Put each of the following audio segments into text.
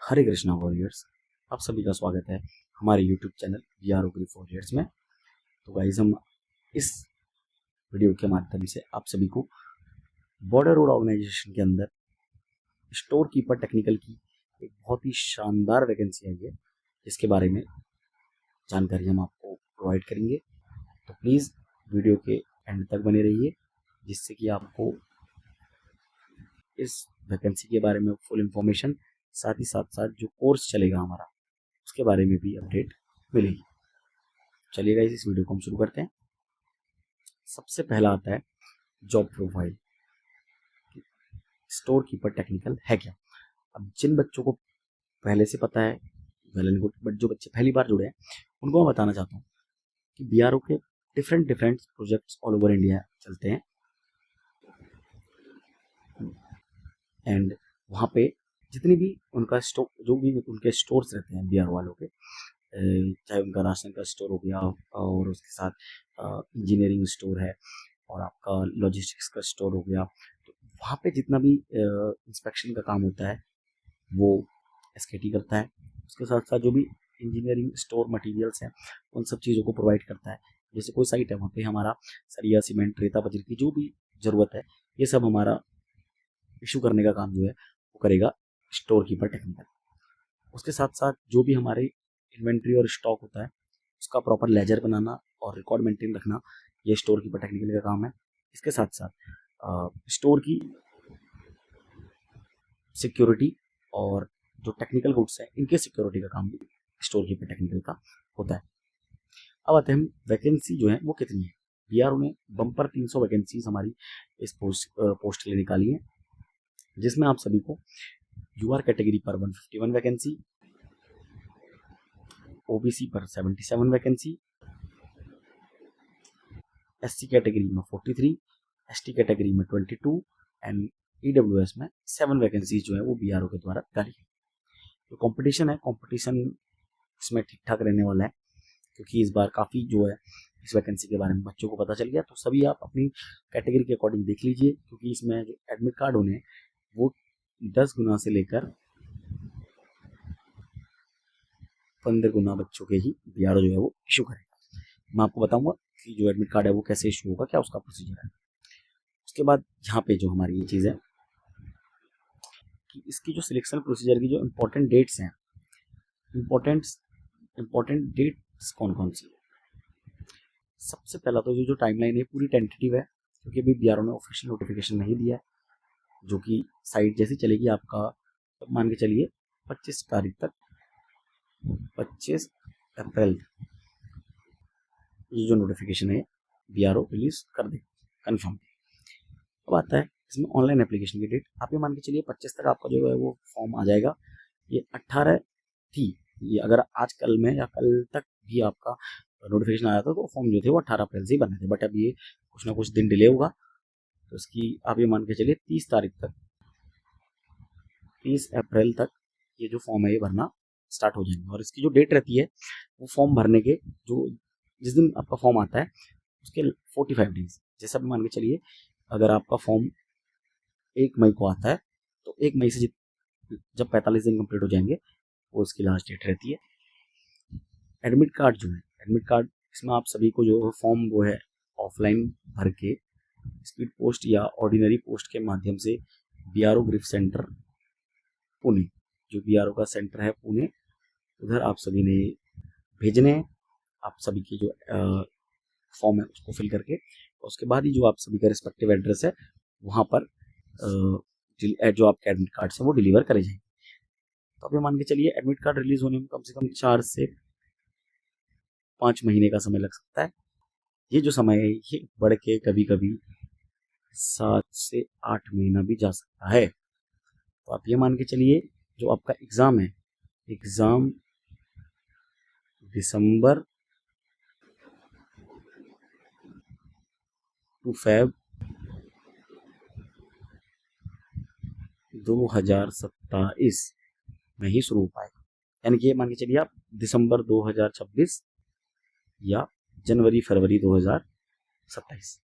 हरे Krishna warriors, आप सभी का स्वागत है हमारे YouTube channel BRO grief warriors में। तो गाइस, हम इस वीडियो के माध्यम से आप सभी को बॉर्डर रोड ऑर्गेनाइजेशन के अंदर स्टोर कीपर टेक्निकल की एक बहुत ही शानदार वैकेंसी आई है, जिसके बारे में जानकारी हम आपको प्रोवाइड करेंगे। तो प्लीज़ वीडियो के एंड तक बने रहिए, जिससे कि आपको इस वैकेंसी के बारे में फुल इंफॉर्मेशन, साथ ही साथ जो कोर्स चलेगा हमारा उसके बारे में भी अपडेट मिलेगी। चलिएगा, इस वीडियो को हम शुरू करते हैं। सबसे पहला आता है job profile. Store keeper technical है क्या? अब जिन बच्चों को पहले से पता है वेल एंड गुड, बट जो बच्चे पहली बार जुड़े हैं उनको मैं बताना चाहता हूँ कि BRO के different projects all over India चलते हैं, एंड वहाँ पे जितनी भी उनका स्टोर, जो भी उनके स्टोर्स रहते हैं BRO वालों के, चाहे उनका राशन का स्टोर हो गया और उसके साथ इंजीनियरिंग स्टोर है और आपका लॉजिस्टिक्स का स्टोर हो गया, तो वहाँ पे जितना भी इंस्पेक्शन का काम होता है वो SKT करता है। उसके साथ साथ जो भी इंजीनियरिंग स्टोर मटेरियल्स हैं उन सब चीज़ों को प्रोवाइड करता है। जैसे कोई साइट है वहाँ पे हमारा सरिया, सीमेंट, रेता, बजरी की जो भी ज़रूरत है, ये सब हमारा इशू करने का काम जो है वो करेगा स्टोर कीपर टेक्निकल। उसके साथ साथ जो भी हमारे इन्वेंट्री और स्टॉक होता है उसका प्रॉपर लेजर बनाना और रिकॉर्ड मेंटेन रखना, ये स्टोर कीपर टेक्निकल का काम है। इसके साथ साथ स्टोर की सिक्योरिटी और जो टेक्निकल गुड्स है इनके सिक्योरिटी का काम भी स्टोर कीपर टेक्निकल का होता है। अब आते हैं हम वैकेंसी जो है वो कितनी है। BRO ने बम्पर 300 वैकेंसीज हमारी इस पोस्ट के लिए निकाली है, जिसमें आप सभी को UR कैटेगरी पर 151 वैकेंसी, OBC पर 77 वैकेंसी, SC कैटेगरी में 43, ST कैटेगरी में 22 एंड EWS में 7 वैकेंसीज जो है वो BRO के द्वारा निकाली है। जो कंपटीशन है, कंपटीशन इसमें ठीक ठाक रहने वाला है, क्योंकि इस बार काफ़ी जो है इस वैकेंसी के बारे में बच्चों को पता चल गया। तो सभी आप अपनी कैटेगरी के अकॉर्डिंग देख लीजिए, क्योंकि इसमें जो एडमिट कार्ड होने हैं वो 10 गुना से लेकर 15 गुना बच्चों के ही BRO जो है वो इशू करेगा। मैं आपको बताऊंगा कि जो एडमिट कार्ड है वो कैसे इशू होगा, क्या उसका प्रोसीजर है। उसके बाद यहाँ पे जो हमारी ये चीज़ है कि इसकी जो सिलेक्शन प्रोसीजर की जो इम्पोर्टेंट डेट्स हैं, इम्पोर्टेंट डेट्स कौन कौन सी है। सबसे पहला तो जो टाइमलाइन है पूरी टेंटेटिव है, क्योंकि अभी BRO ने ऑफिशियल नोटिफिकेशन नहीं दिया है, जो कि साइट जैसी चलेगी आपका, मान के चलिए 25 तारीख तक, 25 अप्रैल ये जो नोटिफिकेशन है BRO रिलीज कर दे कन्फर्म। अब आता है इसमें ऑनलाइन एप्लीकेशन की डेट। आप ये मान के चलिए 25 तक आपका जो है वो फॉर्म आ जाएगा। ये 18 थी, ये अगर आज कल में या कल तक भी आपका नोटिफिकेशन आया था तो फॉर्म जो थे वो 18 अप्रैल से ही बने थे, बट अब ये कुछ ना कुछ दिन डिले होगा, तो इसकी आप ये मान के चलिए 30 तारीख तक, 30 अप्रैल तक ये जो फॉर्म है ये भरना स्टार्ट हो जाएंगे। और इसकी जो डेट रहती है वो फॉर्म भरने के जो जिस दिन आपका फॉर्म आता है उसके 45 डेज, जैसा भी मान के चलिए अगर आपका फॉर्म 1 मई को आता है तो 1 मई से जब 45 दिन कंप्लीट हो जाएंगे वो इसकी लास्ट डेट रहती है। एडमिट कार्ड जो है, एडमिट कार्ड इसमें आप सभी को जो फॉर्म वो है ऑफलाइन भर के स्पीड पोस्ट या ऑर्डिनरी पोस्ट के माध्यम से BRO ग्रिफ सेंटर पुणे, जो BRO का सेंटर है पुणे, उधर आप सभी ने भेजने हैं। आप सभी की जो फॉर्म है उसको फिल करके, उसके बाद ही जो आप सभी का रिस्पेक्टिव एड्रेस है वहाँ पर जो आपके एडमिट कार्ड है वो डिलीवर करे जाएंगे। तो आप ये मान के चलिए एडमिट कार्ड रिलीज होने में कम से कम 4 से 5 महीने का समय लग सकता है। ये जो समय है ये बढ़ के कभी कभी 7 से 8 महीना भी जा सकता है। तो आप ये मान के चलिए जो आपका एग्ज़ाम है, एग्ज़ाम दिसंबर टू फेब 2027 में ही शुरू हो पाएगा। यानी कि ये मान के चलिए आप दिसंबर 2026 या जनवरी फरवरी 2027,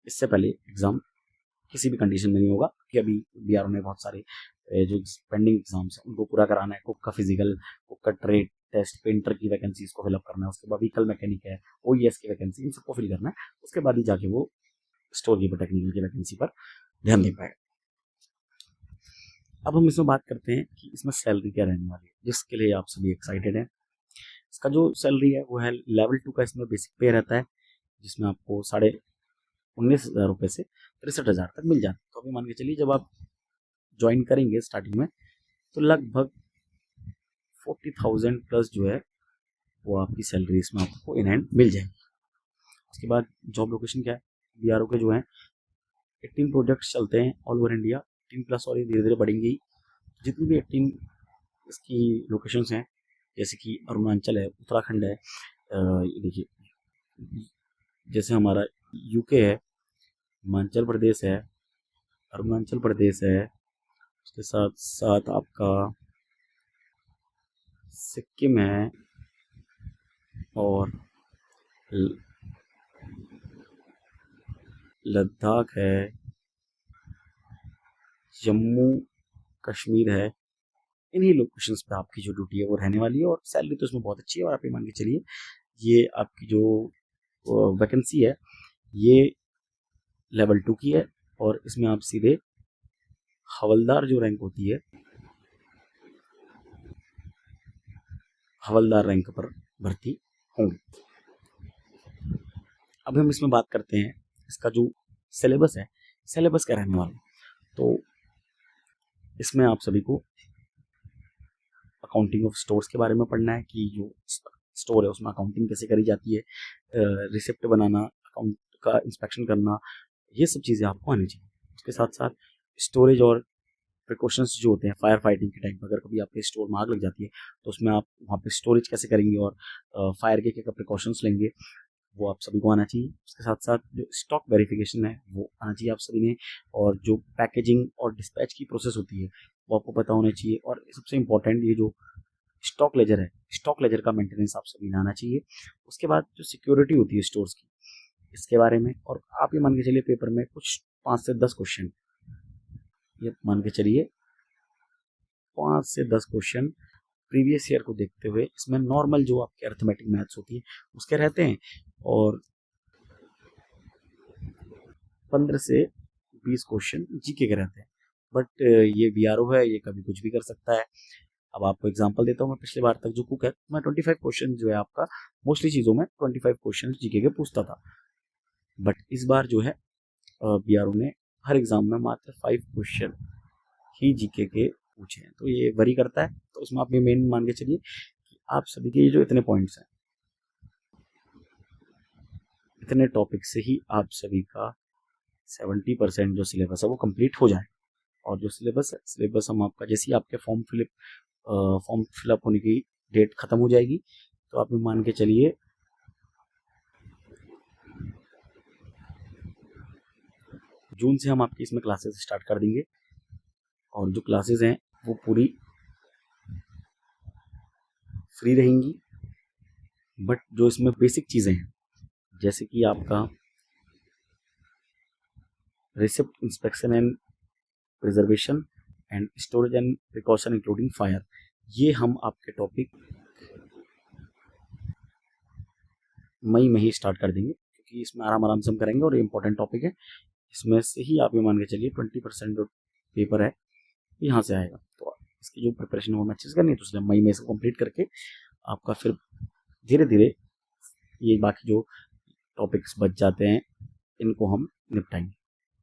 इससे पहले एग्ज़ाम किसी भी कंडीशन में नहीं होगा, कि अभी BRO ने बहुत सारे जो पेंडिंग एग्जाम्स हैं उनको पूरा कराना है, कुक का फिजिकल, कुक का ट्रेड टेस्ट, पेंटर की वैकेंसीज को फिलअप करना है, उसके बाद व्हीकल मैकेनिक है, OES की वैकेंसी, इन सबको फिल करना है। उसके बाद ही जाके वो स्टोर कीपर टेक्निकल की वैकेंसी पर ध्यान दे पाएगा। अब हम इसमें बात करते हैं कि इसमें सैलरी क्या रहने वाली है, जिसके लिए आप सभी एक्साइटेड हैं। इसका जो सैलरी है वो है लेवल 2 का, इसमें बेसिक पे रहता है, जिसमें आपको 19,500 रुपये से 63,000 तक मिल जाता है। तो अभी मान के चलिए जब आप ज्वाइन करेंगे स्टार्टिंग में तो लगभग 40,000 प्लस जो है वो आपकी सैलरी इसमें आपको इन हैंड मिल जाएगी। उसके बाद जॉब लोकेशन क्या है, BRO के जो है 18 प्रोजेक्ट्स चलते हैं ऑल ओवर इंडिया, 18 प्लस, और ये धीरे धीरे बढ़ेंगी। जितनी भी 18 इसकी लोकेशंस हैं, जैसे कि अरुणाचल है, उत्तराखंड है, ये देखिए जैसे हमारा UK है, हिमाचल प्रदेश है, अरुणाचल प्रदेश है, उसके साथ साथ आपका सिक्किम है, और लद्दाख है, जम्मू कश्मीर है। इन्हीं लोकेशंस पे आपकी जो ड्यूटी है वो रहने वाली है, और सैलरी तो इसमें बहुत अच्छी है। और आप ये मान के चलिए ये आपकी जो वैकेंसी है ये लेवल 2 की है, और इसमें आप सीधे हवलदार जो रैंक होती है, हवलदार रैंक पर भर्ती होंगे। अब हम इसमें बात करते हैं इसका जो सिलेबस है, सिलेबस क्या रहने वाला है। तो इसमें आप सभी को अकाउंटिंग ऑफ स्टोर्स के बारे में पढ़ना है कि जो स्टोर है उसमें अकाउंटिंग कैसे करी जाती है, रिसिप्ट बनाना, अकाउंट का इंस्पेक्शन करना, ये सब चीज़ें आपको आनी चाहिए। उसके साथ साथ स्टोरेज और प्रिकॉशंस जो होते हैं फायर फाइटिंग के टाइम पर, अगर कभी आपके स्टोर में आग लग जाती है तो उसमें आप वहाँ पे स्टोरेज कैसे करेंगे और फायर के क्या प्रिकॉशंस लेंगे, वो आप सभी को आना चाहिए। उसके साथ साथ जो स्टॉक वेरिफिकेशन है वो आना चाहिए आप सभी ने, और जो पैकेजिंग और डिस्पैच की प्रोसेस होती है वो आपको पता होना चाहिए। और सबसे इम्पोर्टेंट ये जो स्टॉक लेजर है, स्टॉक लेजर का मेंटेनेंस आप सभी ने आना चाहिए। उसके बाद जो सिक्योरिटी होती है स्टोर्स की, इसके बारे में, और आप ये मान के चलिए पेपर में कुछ 5 से 10 क्वेश्चन, ये मान के चलिए 5 से 10 क्वेश्चन प्रीवियस ईयर को देखते हुए इसमें नॉर्मल जो आपके अर्थमेटिक मैथ्स होती है उसके रहते हैं, और 15 से 20 क्वेश्चन GK के रहते हैं। बट ये BRO है, ये कभी कुछ भी कर सकता है। अब आपको एग्जांपल देता हूँ, मैं पिछले बार तक जो कुक है मैं 25 क्वेश्चन जो है आपका मोस्टली चीज़ों में 25 क्वेश्चन GK के पूछता था। बट इस बार जो है BRO ने हर एग्जाम में मात्र 5 क्वेश्चन ही GK के पूछे हैं, तो ये वरी करता है। तो उसमें आप ये मेन मान के चलिए कि आप सभी के ये जो इतने पॉइंट्स हैं, इतने टॉपिक से ही आप सभी का 70% जो सिलेबस है वो कंप्लीट हो जाए। और जो सिलेबस हम आपका जैसे ही आपके फॉर्म फिलअप होने की डेट खत्म हो जाएगी, तो आप मान के चलिए जून से हम आपकी इसमें क्लासेस स्टार्ट कर देंगे। और जो क्लासेस हैं वो पूरी फ्री रहेंगी, बट जो इसमें बेसिक चीज़ें हैं जैसे कि आपका receipt inspection and preservation and storage and precaution including fire, ये हम आपके टॉपिक मई में ही स्टार्ट कर देंगे, क्योंकि इसमें आराम आराम से हम करेंगे और ये इंपॉर्टेंट टॉपिक है। इसमें से ही आप ये मान के चलिए 20% जो पेपर है यहाँ से आएगा। तो इसकी जो प्रिपरेशन वो अच्छे से करनी है, तो इसलिए मई में इसको कंप्लीट करके आपका फिर धीरे धीरे ये बाकी जो टॉपिक्स बच जाते हैं इनको हम निपटाएंगे।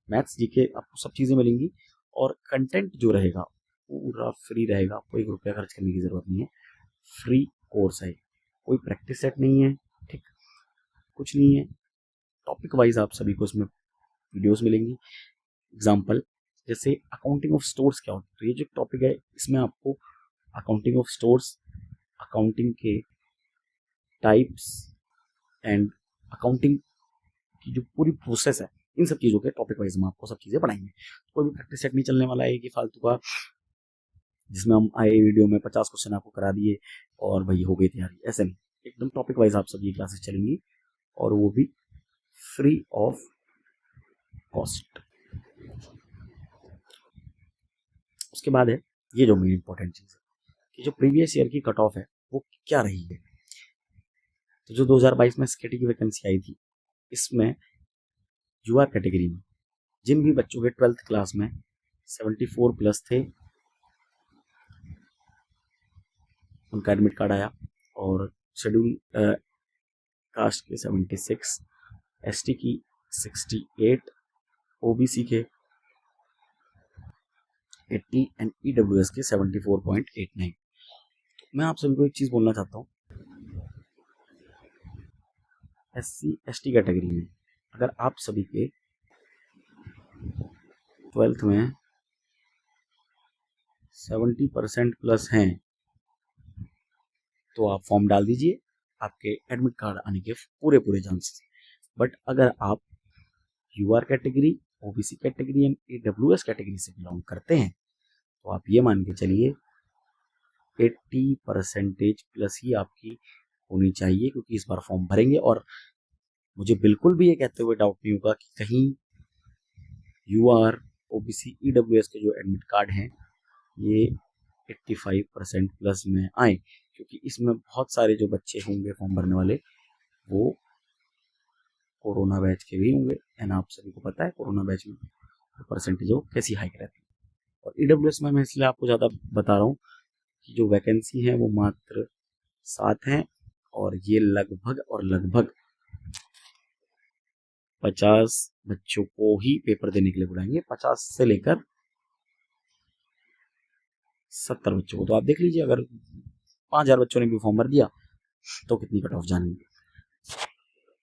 मैथ्स GK आपको सब चीज़ें मिलेंगी, और कंटेंट जो रहेगा पूरा फ्री रहेगा, आपको 1 रुपया खर्च करने की ज़रूरत नहीं है। फ्री कोर्स है, कोई प्रैक्टिस सेट नहीं है, ठीक, कुछ नहीं है। टॉपिक वाइज आप सभी को इसमें वीडियोस मिलेंगी। एग्जांपल जैसे अकाउंटिंग ऑफ स्टोर्स क्या होता है, तो ये जो टॉपिक है इसमें आपको अकाउंटिंग ऑफ स्टोर्स, अकाउंटिंग के टाइप्स एंड अकाउंटिंग की जो पूरी प्रोसेस है, इन सब चीज़ों के टॉपिक वाइज हम आपको सब चीज़ें पढ़ाएंगे। कोई भी प्रैक्टिस सेट नहीं चलने वाला है कि फालतू का, जिसमें हम आए वीडियो में 50 क्वेश्चन आपको करा दिए और भाई हो गई तैयारी, ऐसे नहीं। एकदम टॉपिक वाइज आप सब ये क्लासेस चलेंगी, और वो भी फ्री ऑफ कॉस्ट। उसके बाद है ये जो मेन इंपॉर्टेंट चीज़ है कि जो प्रीवियस ईयर की कट ऑफ है वो क्या रही है। तो जो 2022 में SCET की वैकेंसी आई थी, इसमें यूआर कैटेगरी में जिन भी बच्चों के 12th क्लास में 74 प्लस थे उनका एडमिट कार्ड आया, और शेड्यूल कास्ट के 76, एसटी की 68, ओबीसी के 80 एंड ईडब्ल्यूएस के 74.89। मैं आप सभी को एक चीज़ बोलना चाहता हूँ, SC ST कैटेगरी में अगर आप सभी के 12th में 70% प्लस हैं तो आप फॉर्म डाल दीजिए, आपके एडमिट कार्ड आने के पूरे चांसेस। बट अगर आप your category, OBC category and EWS category से बिलोंग करते हैं तो आप ये मान के चलिए 80% प्लस ही आपकी होनी चाहिए, क्योंकि इस बार फॉर्म भरेंगे। और मुझे बिल्कुल भी ये कहते हुए डाउट नहीं होगा कि कहीं यूआर, ओबीसी, ईडब्ल्यूएस के जो एडमिट कार्ड हैं ये 85% प्लस में आए, क्योंकि इसमें बहुत सारे जो बच्चे होंगे फॉर्म भरने वाले वो कोरोना बैच के भी होंगे, एंड आप सभी को पता है कोरोना बैच में परसेंटेज वो कैसी हाइक रहती है। और ईडब्ल्यूएस में मैं इसलिए आपको ज़्यादा बता रहा हूँ कि जो वैकेंसी है वो मात्र 7 हैं, और ये लगभग 50 बच्चों को ही पेपर देने के लिए बुलाएंगे, 50 से लेकर 70 बच्चों को। तो आप देख लीजिए, अगर 5000 बच्चों ने भी फॉर्म भर दिया तो कितनी कट ऑफ जानेंगे।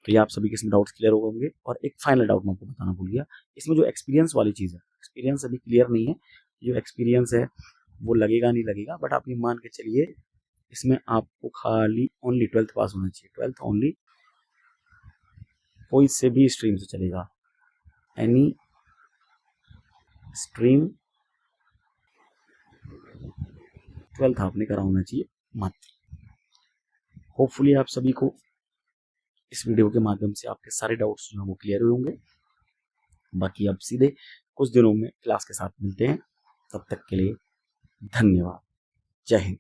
तो ये आप सभी के इसमें डाउट्स क्लियर हो होंगे। और एक फाइनल डाउट मैं आपको बताना भूल गया, इसमें जो एक्सपीरियंस वाली चीज़ है, एक्सपीरियंस अभी क्लियर नहीं है। जो एक्सपीरियंस है वो लगेगा नहीं लगेगा, बट आप ये मान के चलिए इसमें आपको खाली ओनली 12th पास होना चाहिए, 12th ओनली। कोई से भी स्ट्रीम से चलेगा, एनी स्ट्रीम 12th आपने करा होना चाहिए मात्र। होपफुली आप सभी को इस वीडियो के माध्यम से आपके सारे डाउट्स जो हैं वो क्लियर हुए होंगे। बाकी अब सीधे कुछ दिनों में क्लास के साथ मिलते हैं, तब तक के लिए धन्यवाद। जय हिंद।